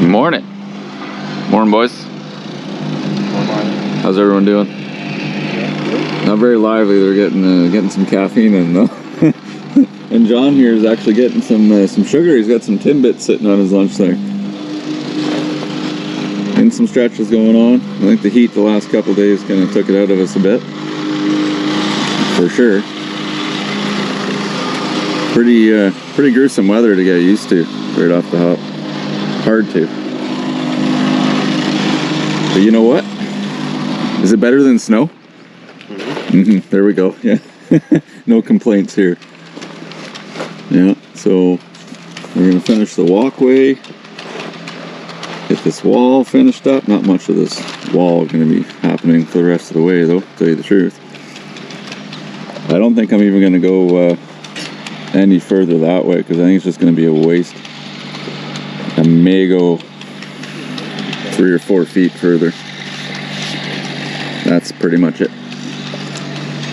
Morning. Morning, boys. How's everyone doing? Not very lively. They're getting some caffeine in though. And John here is actually getting some sugar. He's got some Timbits sitting on his lunch there. And some stretches going on. I think the heat the last couple of days kind of took it out of us a bit. For sure. Pretty gruesome weather to get used to right off the hop. Hard to. But you know what? Is it better than snow? Mm-hmm. There we go. Yeah. No complaints here. Yeah, so we're going to finish the walkway. Get this wall finished up. Not much of this wall going to be happening for the rest of the way, though, to tell you the truth. I don't think I'm even going to go any further that way, because I think it's just going to be a waste. I may go 3 or 4 feet further. That's pretty much it.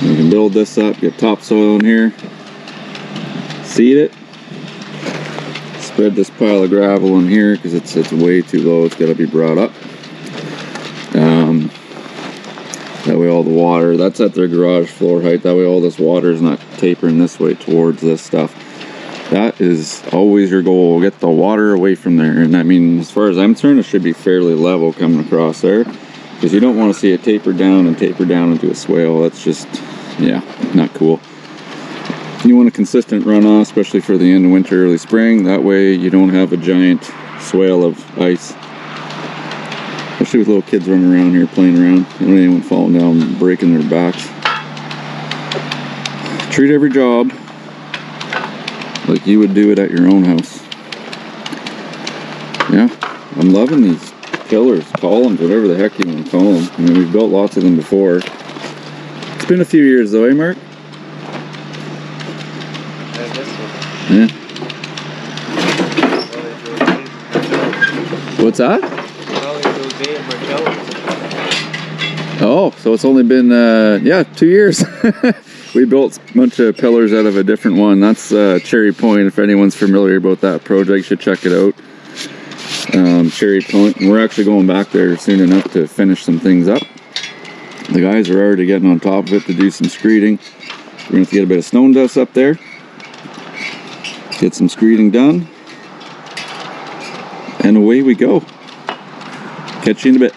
We can build this up, get topsoil in here, seed it, spread this pile of gravel in here because it's way too low. It's got to be brought up. That way all the water, that's at their garage floor height, that way all this water is not tapering this way towards this stuff. That is always your goal, get the water away from there. And I mean, as far as I'm concerned, it should be fairly level coming across there, because you don't want to see it taper down into a swale. That's just, yeah, not cool. You want a consistent runoff, especially for the end of winter, early spring. That way you don't have a giant swale of ice. Especially with little kids running around here playing around. I don't want anyone falling down and breaking their backs. Treat every job like you would do it at your own house. Yeah, I'm loving these pillars, columns, whatever the heck you want to call them. I mean, we've built lots of them before. It's been a few years though, eh, Mark? Yeah. What's that? Oh, so it's only been 2 years. We built a bunch of pillars out of a different one. That's Cherry Point. If anyone's familiar about that project, you should check it out. Cherry Point. And we're actually going back there soon enough to finish some things up. The guys are already getting on top of it to do some screeding. We're going to get a bit of stone dust up there. Get some screeding done. And away we go. Catch you in a bit.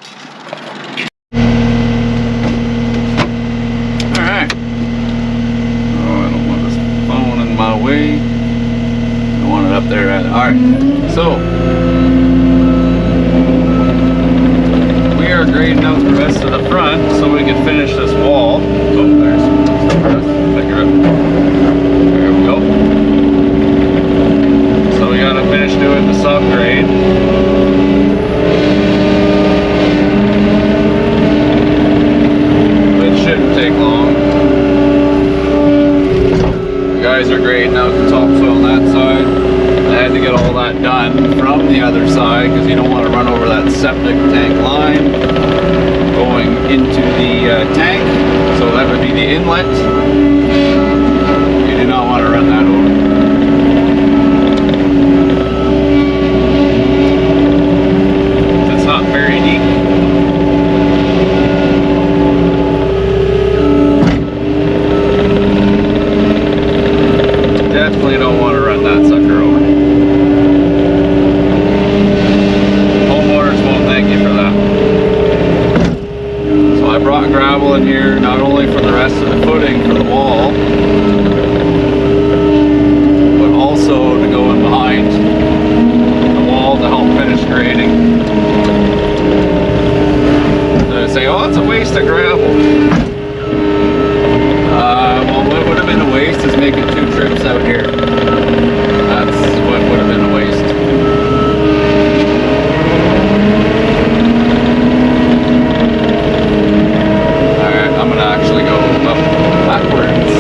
Alright. Oh, I don't want this phone in my way. I want it up there. Alright. So, we are grading out the rest of the front so we can finish this wall. Oh, there's some for us to pick her up. There we go. So we gotta finish doing the subgrade. Shouldn't take long. The guys are grading out the topsoil on that side. I had to get all that done from the other side because you don't want to run over that septic tank line going into the tank. So that would be the inlet. You do not want to run that over. It's not very deep. Definitely don't want to run that sucker over. Homeowners won't thank you for that. So I brought gravel in here not only for the rest of the footing for the wall, but also to go in behind the wall to help finish grading. They say, oh, it's a waste of gravel. Well, what would have been a waste is making 2 trips out here. That's what would have been a waste. Alright, I'm going to actually go up backwards.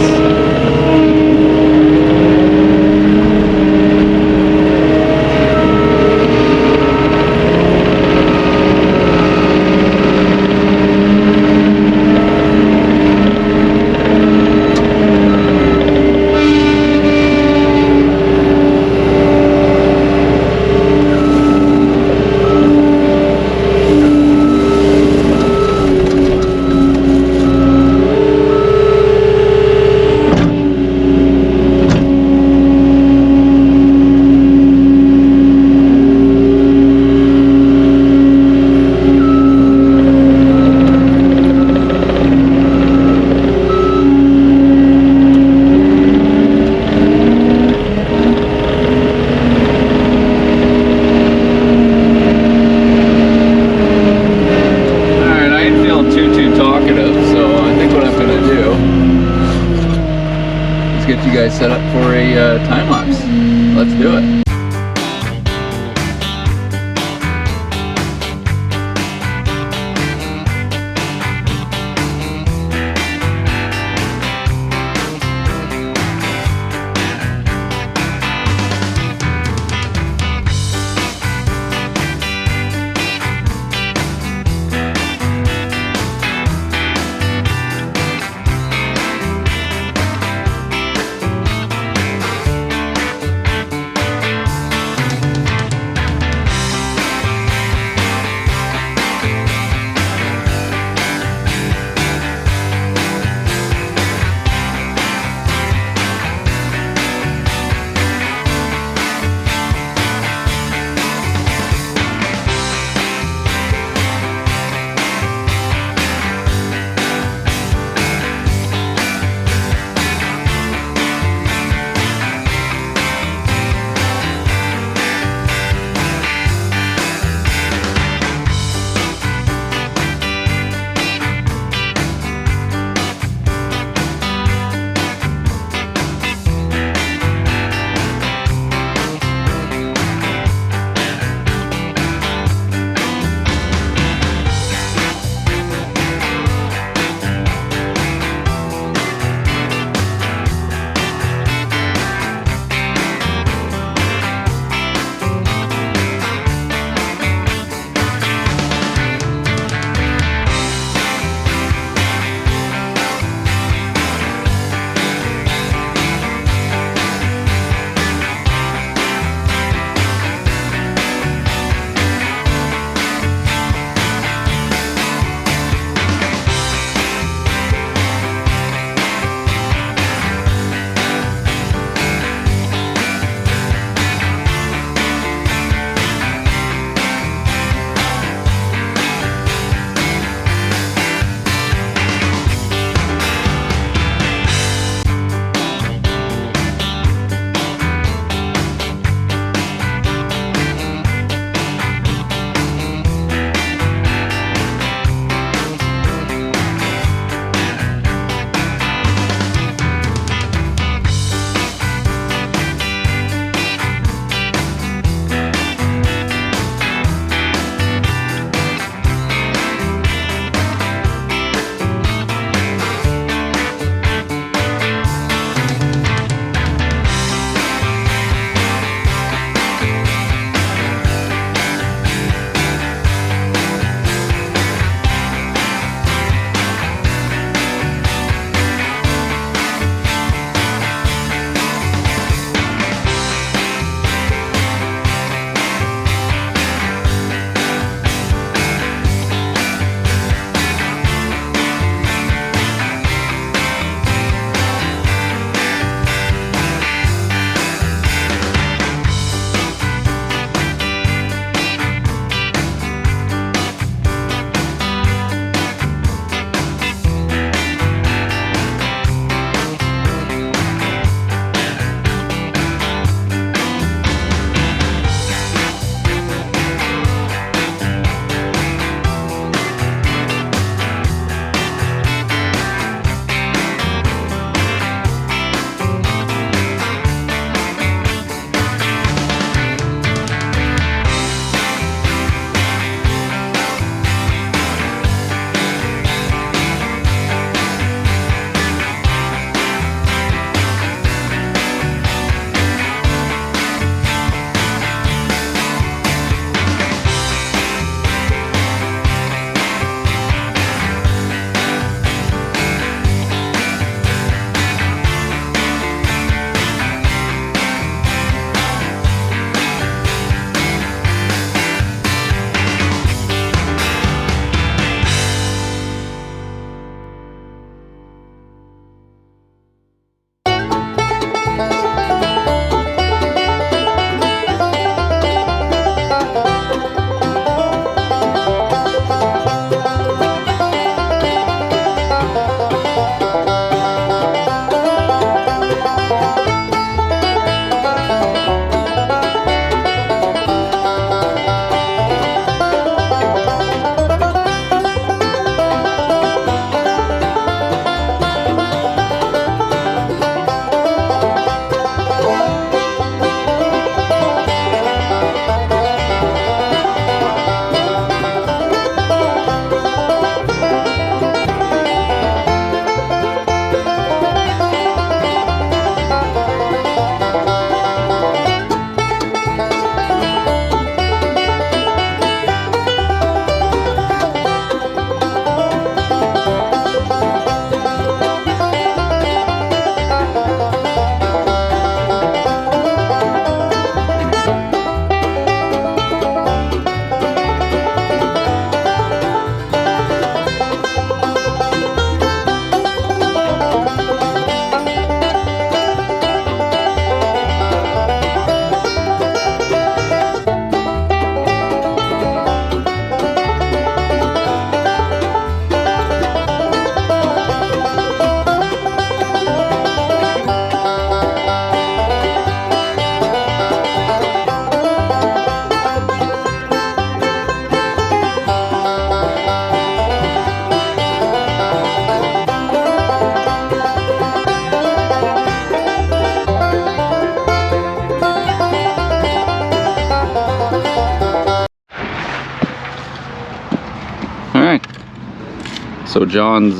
So John's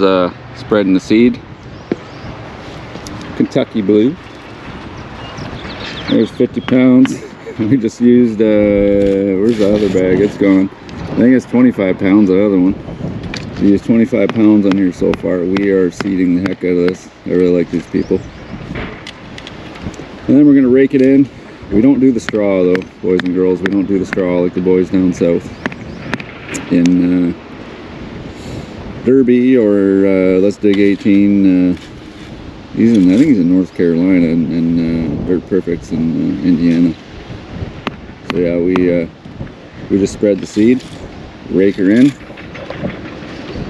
spreading the seed. Kentucky Blue. There's 50 pounds. We just used, where's the other bag? It's gone. I think it's 25 pounds, the other one. We used 25 pounds on here so far. We are seeding the heck out of this. I really like these people. And then we're gonna rake it in. We don't do the straw though, boys and girls. We don't do the straw like the boys down south in Derby or Let's Dig 18. I think he's in North Carolina and Dirt Perfects in Indiana. So yeah, we just spread the seed, rake her in,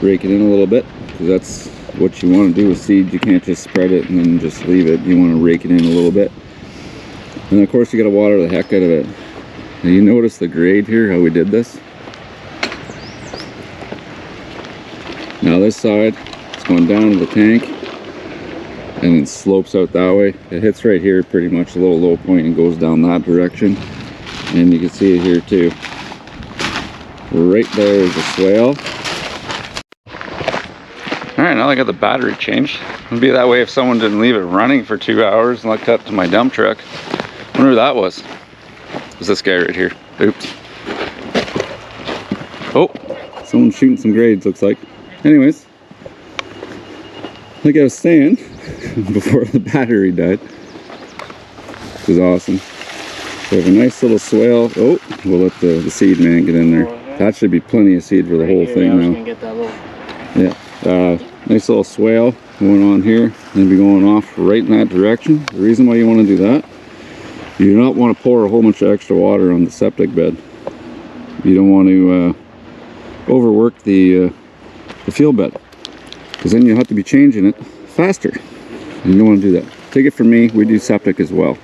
rake it in a little bit, because that's what you want to do with seed. You can't just spread it and then just leave it. You want to rake it in a little bit. And of course you got to water the heck out of it. Now you notice the grade here, how we did this? Now this side, it's going down to the tank and then slopes out that way. It hits right here, pretty much a little low point, and goes down that direction. And you can see it here too. Right there is a swale. Alright, now I got the battery changed. It'd be that way if someone didn't leave it running for 2 hours and looked up to my dump truck. I wonder who that was. It was this guy right here. Oops. Oh, someone's shooting some grades, looks like. Anyways, like I was saying before the battery died, this is awesome. We have a nice little swale. Oh, we'll let the seed man get in there. That should be plenty of seed for the whole thing now. Yeah, nice little swale going on here. Then be going off right in that direction. The reason why you want to do that, you do not want to pour a whole bunch of extra water on the septic bed. You don't want to overwork the field bed, because then you have to be changing it faster. You don't want to do that. Take it from me, we do septic as well.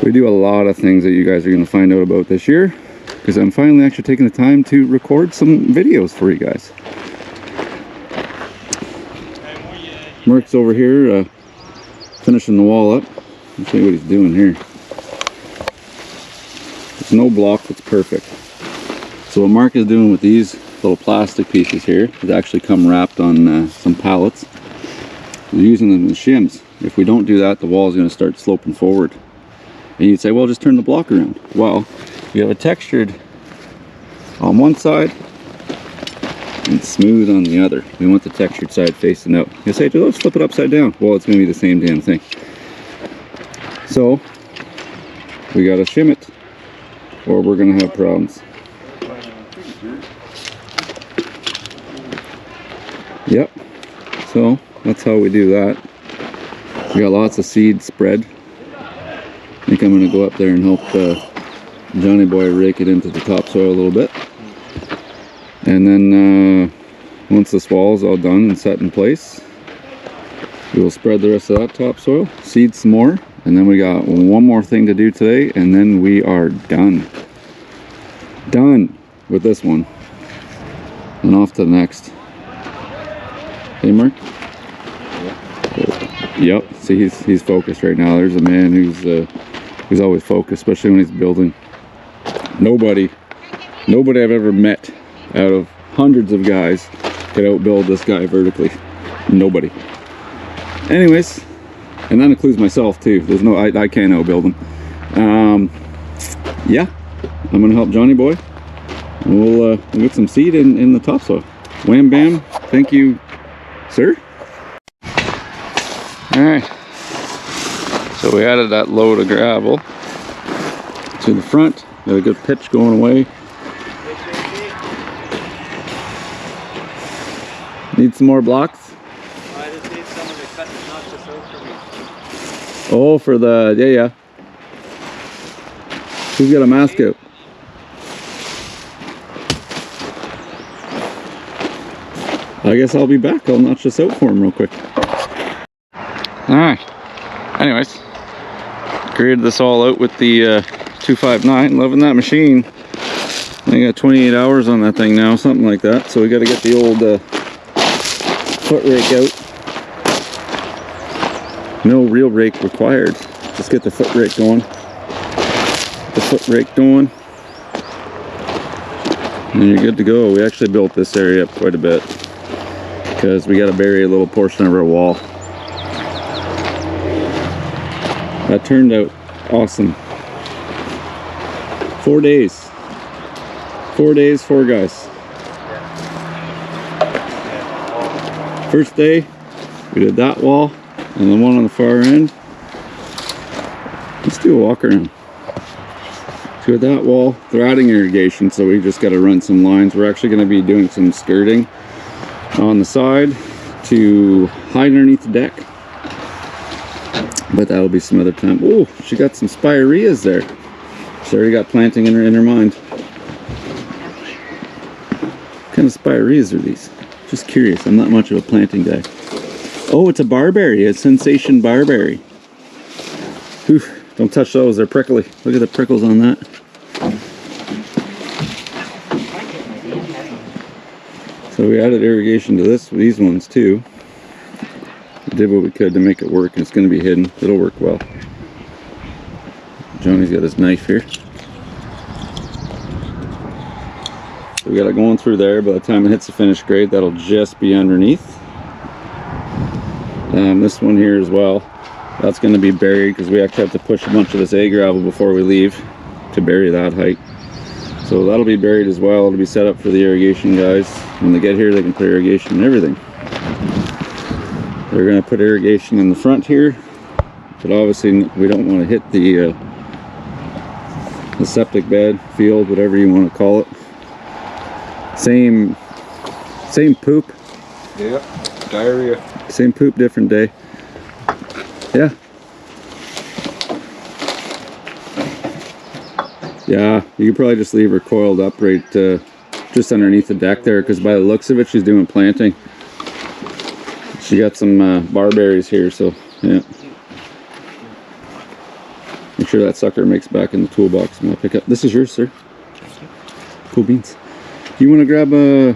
We do a lot of things that you guys are going to find out about this year, because I'm finally actually taking the time to record some videos for you guys. Mark's over here finishing the wall up. Let's see what he's doing here. There's no block that's perfect. So what Mark is doing with these little plastic pieces here is actually come wrapped on some pallets. We're using them as shims. If we don't do that, the wall is going to start sloping forward. And you'd say, well, just turn the block around. Well, you have a textured on one side and smooth on the other. We want the textured side facing out. You say, let's flip it upside down. Well, it's going to be the same damn thing. So we got to shim it, or we're going to have problems. Yep. So that's how we do that. We got lots of seed spread. I think I'm going to go up there and help Johnny Boy rake it into the topsoil a little bit. And then once this wall is all done and set in place, we will spread the rest of that topsoil, seed some more, and then we got one more thing to do today, and then we are done. Done with this one. And off to the next. Hey, Mark? Yep. See, he's focused right now. There's a man who's always focused, especially when he's building. Nobody I've ever met out of hundreds of guys could outbuild this guy vertically. Nobody. Anyways, and that includes myself too. There's no, I can't outbuild him. Yeah, I'm gonna help Johnny Boy. We'll get some seed in the topsoil. Wham bam. Thank you, sir. All right. So we added that load of gravel to the front. Got a good pitch going away. Need some more blocks? I just need someone to cut the notch just out for me. Oh, for the, yeah. Who's got a mask out? I guess I'll be back. I'll notch this out for him real quick. Alright. Anyways, graded this all out with the 259. Loving that machine. I got 28 hours on that thing now, something like that. So we got to get the old foot rake out. No real rake required. Just get the foot rake going. The foot rake going. And you're good to go. We actually built this area up quite a bit. because we got to bury a little portion of our wall. That turned out awesome. 4 days. 4 days, 4 guys. First day, we did that wall and the one on the far end. Let's do a walk around. To that wall, they're adding irrigation, so we just got to run some lines. We're actually going to be doing some skirting on the side to hide underneath the deck. But that'll be some other time. Oh, she got some spireas there. She's already got planting in her mind. What kind of spireas are these? Just curious. I'm not much of a planting guy. Oh, it's a barberry. A sensation barberry. Whew, don't touch those. They're prickly. Look at the prickles on that. So we added irrigation to these ones too. We did what we could to make it work, and it's going to be hidden. It'll work well. Johnny's got his knife here. So we got it going through there. By the time it hits the finished grade, that'll just be underneath. This one here as well, that's going to be buried because we actually have to push a bunch of this A gravel before we leave to bury that height. So that'll be buried as well. It'll be set up for the irrigation guys. When they get here, they can put irrigation and everything. They're going to put irrigation in the front here, but obviously we don't want to hit the septic bed, field, whatever you want to call it. Same poop. Yep, diarrhea. Same poop, different day. Yeah. Yeah, you could probably just leave her coiled up right just underneath the deck there, because by the looks of it, she's doing planting. She got some barberries here, so yeah. Make sure that sucker makes back in the toolbox. I'm gonna pick up. This is yours, sir. Cool beans. Do you want to grab a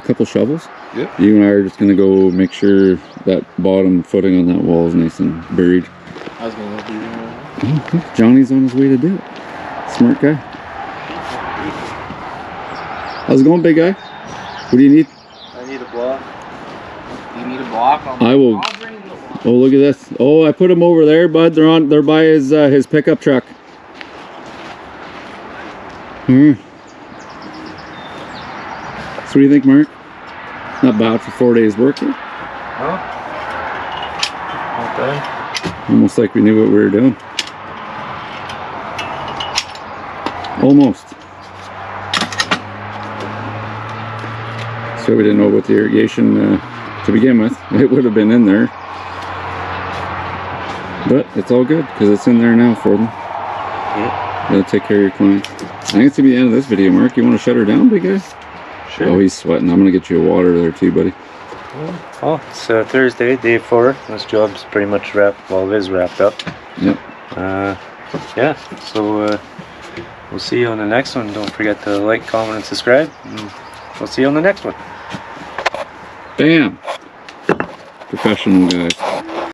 couple shovels? Yep. You and I are just gonna go make sure that bottom footing on that wall is nice and buried. I was gonna let you Oh, look, Johnny's on his way to do it. Smart guy. How's it going, big guy? What do you need? I need a block. You need a block? I will. I'll bring you a block. Oh, look at this. Oh, I put them over there, bud. They're by his pickup truck. So what do you think, Mark? Not bad for 4 days work here. Huh? Not bad. Almost like we knew what we were doing. Almost. So we didn't know about the irrigation to begin with. It would have been in there. But it's all good because it's in there now for them. Yeah. Gotta take care of your clients. I think it's gonna be the end of this video, Mark. You want to shut her down, big guy? Sure. Oh, he's sweating. I'm gonna get you a water there too, buddy. Oh, it's Thursday, day 4. This job's pretty much wrapped. Well, it is wrapped up. Yep. Yeah. So we'll see you on the next one. Don't forget to like, comment, and subscribe. And we'll see you on the next one. Bam. Professional guys.